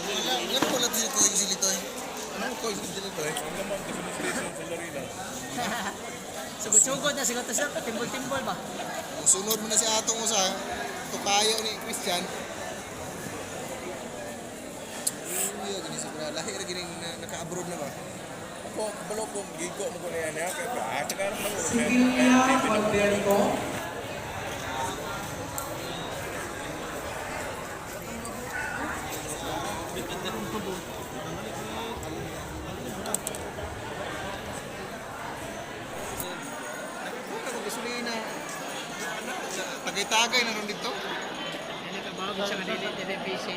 Wala ko lang dito yung silitoy. Ano ko yung silitoy? Ang lamang kasi ng station sa Larina. Sugod-sugod na siguro sir, timbol-timbol ba? Sunod mo na si Atong mo sa tukayo ni Christian. Uy, gini siguro. Lahir gini naka-abroad na ba? Ako, kabalo kong gigo mo ko na yan. Tagalog na mo. Sige niya, pagbiyan ko. Gasolina. Tagay-tagay na rin dito. Ano ka bago siya dili busy.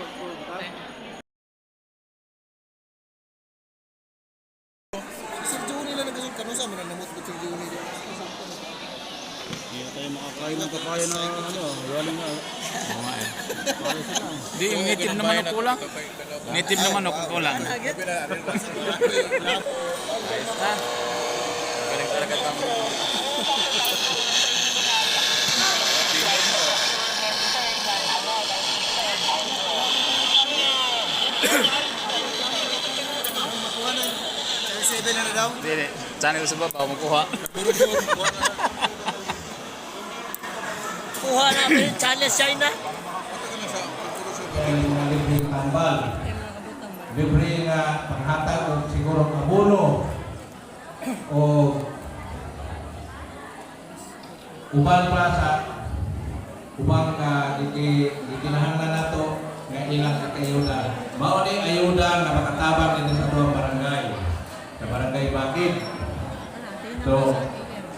Sir Juni lang nagkasun kanusa mo na namot ko Sir Juni. Hindi na tayo makakain ng papaya na waling na. Di, native naman ako kulang. Native naman ako kulang. Sabi na, Ayos na. Galing talaga kang... Makuha na. Channel 7 na daw. Hindi, channel sa baba, makuha. Kuha namin challenge China. Dahil mga libreng tambal. Libre nga panghatag o siguro abono. O uban pa sa ubang ikinahanglan nato nga ilang kakayuda. Mao ni ayuda nga makatabang din sa atong barangay. Sa barangay Bakit. So,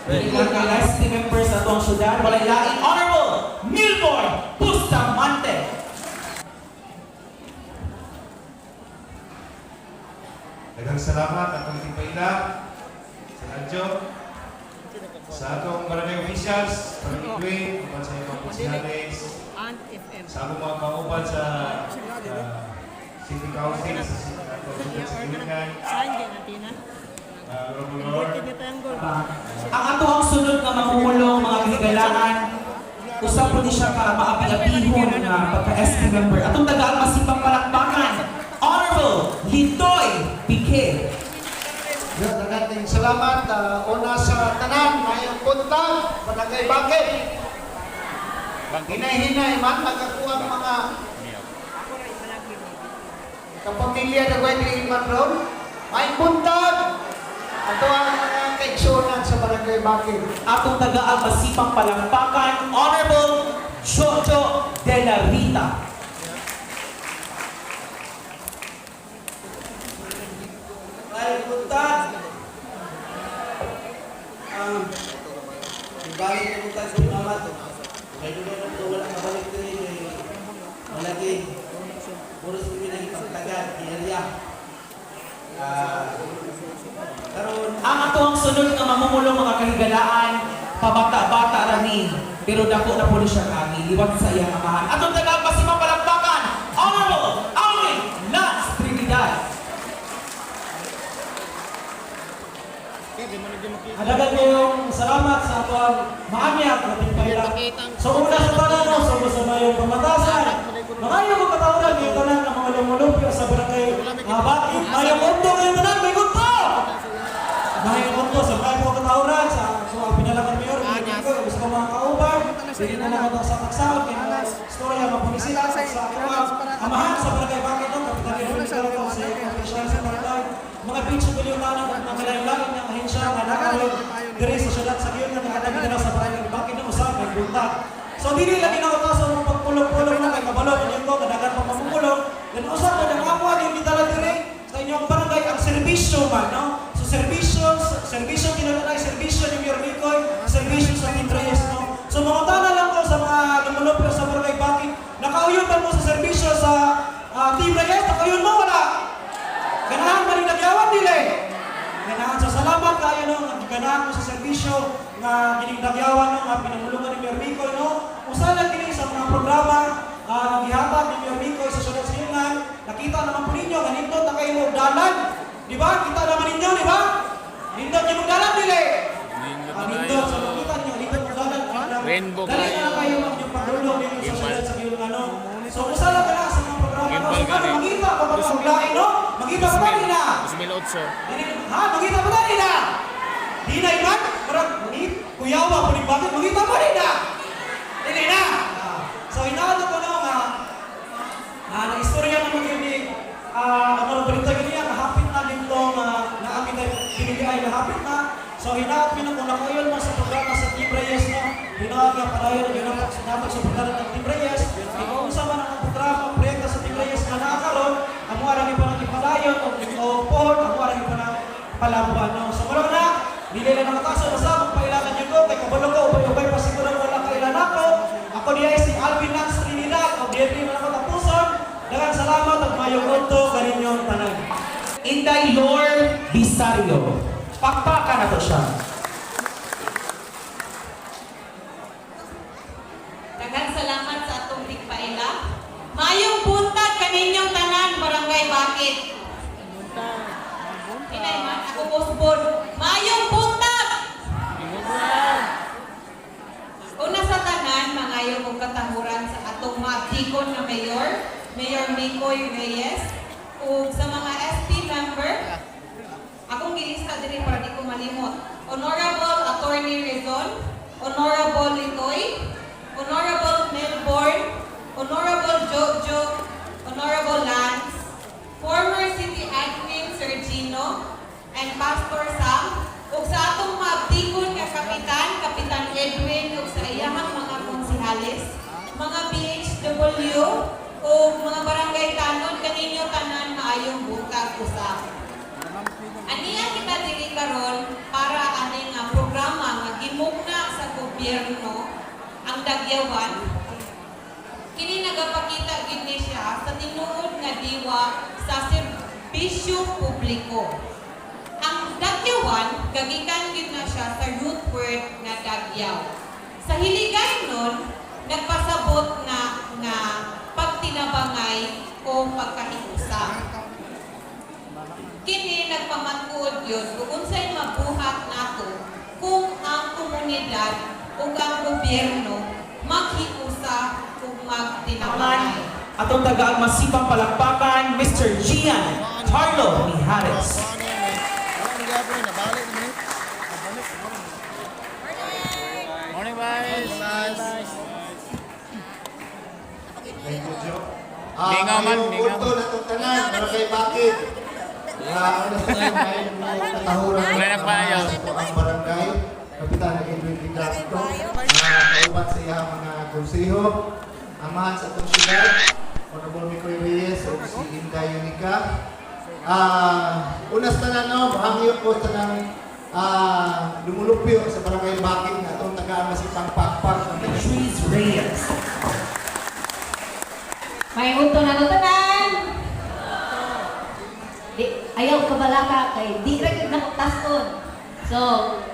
Ilang ka team members sa itong syudad, walay laing Honorable Milboy Bustamante. daghang salamat at pagtipaila sa radyo, sa atong barangay officials, pag-equate, upang sa ibang posiciones, Ant FM. sa akong mga kauban sa City Council, sa Silingan, Saan din natin ha? Lord, Ang atuang sunod nga mamumulong mga kahigalangan, usap po ni siya ka maapi-apihon nga pagka-SK member. Atong tagaan masipang palakpakan, Honorable Litoy Pique. Daghang salamat una sa tanan mayong punta barangay Bakit. Hinay-hinay man nakakuha ang mga kapamilya na pwede man ron. May buntag ato ang mga kaigsunan sa barangay Bakit. Atong tagaan masipang palakpakan, Honorable Jojo De La Rita. May buntag ibalik na buntag sa naman. May dulo na wala kabalik din malagi. Puro sa pinag ipagtagan, kinalya. Ang atuang sunod nga mamumulong mga kahigalaan, pabata-bata rani, pero dako na po siya kagi, liwat sa iyang amahan. Atong tagaan masipang palakpakan, Honorable Alvin Lance Trinidad. Halagan ko yung salamat sa atuang maamyak na pinagpaila. So una sa tanan, sama-sama yung pamatasan. Mga yung katauran, yung tanan ng mga lumulumpyo sa barangay Bakit. Mayong unto ng tanan, may gunto! Mayong unto sa mga mga katauran, sa pinalakan mayor, gusto ko mga kauban, sige na lang ito sa taksawag, kaya mga storya, mapunisila sa amahan sa barangay Bakit, kapitan ni Rumigaro ko sa official sa barangay. Mga bitso milyonano at mga lain-lain ng ahensya na nakawag diri sa syudad sa Giyon na nakadami na sa barangay Bakit na usap may buntag. So dili lang ginawatasan ng pagpulong-pulong na kay kabalo ninyo ko kadagan pa mamumulong. Dan usap na nangapwa din bitala diri sa inyong barangay ang serbisyo man, no? So serbisyo kinalay serbisyo ni Mayor Mikoy, serbisyo sa Pinreyes, no? So mga tana lang ko sa mga lumulupyo sa barangay Bakit. Nakauyon ba mo sa serbisyo sa Team Reyes? Nakauyon mo wala? Ganahan ba rin nagyawan nila eh? Ganahan. So salamat kayo no, ganahan mo sa serbisyo nga ginigdagyawan no, nga pinamulungan ni Mayor Mikoy no. Usa lang kini sa mga programa naghihatag ni Mayor Mikoy sa syudad Silingan. Nakita naman po ninyo, ganito na kayo dalan. Di ba? Kita naman ninyo, di ba? Nindot yung dalan nila eh. Nindot, so makita nyo, nindot yung dalan. Rainbow Dali kayo. na kayo mag yung pagdulong ninyo sa syudad sa Silingan no. So maglain, no? Magita pa tayo na. 2008. Ha? Magita pa tayo na. Di na iman? Parang, kuyawa po ni bakit? Magita pa rin na. Hindi na. So, inaano ko no nga, na-istorya naman yun ni, ano, balita yun niya, nahapit na din itong, naamit na binigay, nahapit na. So, hinapin na kung nakayon mo sa programa sa Team Reyes, no? Hinapin na palayon, yun ang sinatag sa programa ng Team Reyes. Ikaw sa man ang programa, proyekta sa Team Reyes na nakakaroon, ang marami pa ng ipalayon, o pohon, ang marami pa ng palabuan, no? So, wala na, hindi na nakataso, basta magpailangan nyo ko, kay kabalo ko, ubay-ubay pa siguro wala kailan ako. Ako diya si Alvin Nance Trinidad, o DNP na nakatapuson. Dagang salamat at mayong unto, kaninyong tanan. Inday Lord Bisario. Pakpakan na to siya. Daghang salamat sa atong tigpaila. Mayong buntag kaninyong tanan, Barangay Bakit. Inay man, ako posbon. Mayong buntag! Una sa tanan, mangayo kong katahuran sa atong matikon na mayor, Mayor Mikoy Reyes, ug sa mga SP member, akong gilista diri para di ko malimot. Honorable Attorney Rezon, Honorable Litoy, Honorable Melbourne, Honorable Jojo, Honorable Lance, former City Admin Sir Gino, and Pastor Sam, ug sa atong maabtikon nga Kapitan Edwin, ug sa iyahang mga konsihalis, mga BHW, ug mga barangay tanon, kaninyo tanan maayong buntag usab. Aniya kita diri karon para aning nga programa nga gimugna sa gobyerno ang Dagyawan. Kini nagapakita gid ni siya sa tinuod nga diwa sa serbisyo publiko. Ang Dagyawan gagikan gid na siya sa root word nga Dagyaw. Sa hiligay nun nagpasabot nga pagtinabangay o pagkahiusa. Kini nagpamatud yun kung unsay mabuhat nato kung ang komunidad o ang gobyerno maghiusa o magtinabangay. Atong tagaan masipang palakpakan, Mr. Gian Carlo Mijares. Morning, guys. Thank you, Joe. Lingaw man, lingaw. Ito na itong tanan, Barangay Bakit. Ano sa tayo, may katahuran Wala na pa ayaw. ang barangay. Kapitan ng Edwin Ligato. Kauban sa iya mga konseho. Amahan sa itong syudad. Honorable Mikoy Reyes o si Inday Unica. Unas tanan, no, bahangyo ko tanang lumulupyo sa Barangay Bakit na itong tagaan masipang pakpak. Patrice Reyes. May unto na tanan. Ayaw kabalaka kay di ra gyud nako taston. So,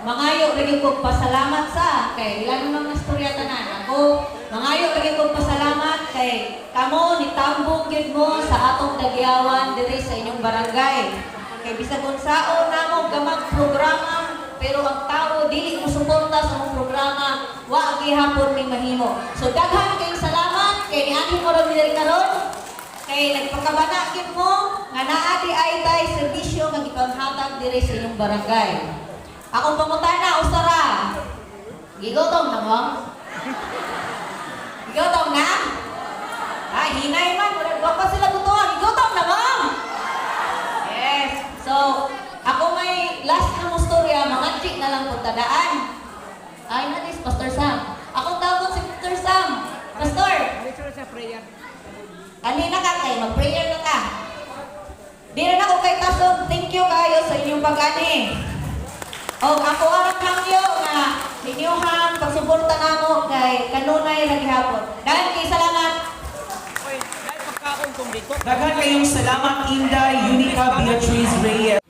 mangayo ra gyud kog pasalamat sa kay ilan mga istorya tanan. Ako mangayo ra gyud kog pasalamat kay kamo nitambong gyud mo sa atong Dagyawan diri sa inyong barangay. Kay bisag unsaon namo gamag programa pero ang tao dili mo suporta sa mong programa wa gihapon ni mahimo. So daghan kay salamat kay niani mo ra diri karon. Kay nagpakabana gyud mo nga naa di ay tay serbisyo nga gipanghatag diri sa inyong barangay. Akong pangutana usara. Gigotom na mo? Gigotom na? Ay, hinay man, wala pa sila gutuan. Gigotom na mo? Yes. So, ako may last na storya, mga chick na lang po tadaan. Ay, natis, Pastor Sam. Akong tawag si Pastor Sam. Pastor! Kanina ka kay, mag-prayer na ka. Di rin ako kay Tasog, thank you kayo sa inyong pag-ani. O ako aram lang yun na inyuhang pagsuporta namo kay kanunay naghihapon. Dahil kay salamat. Daghan kayong salamat, Inday Unica Beatrice Reyes.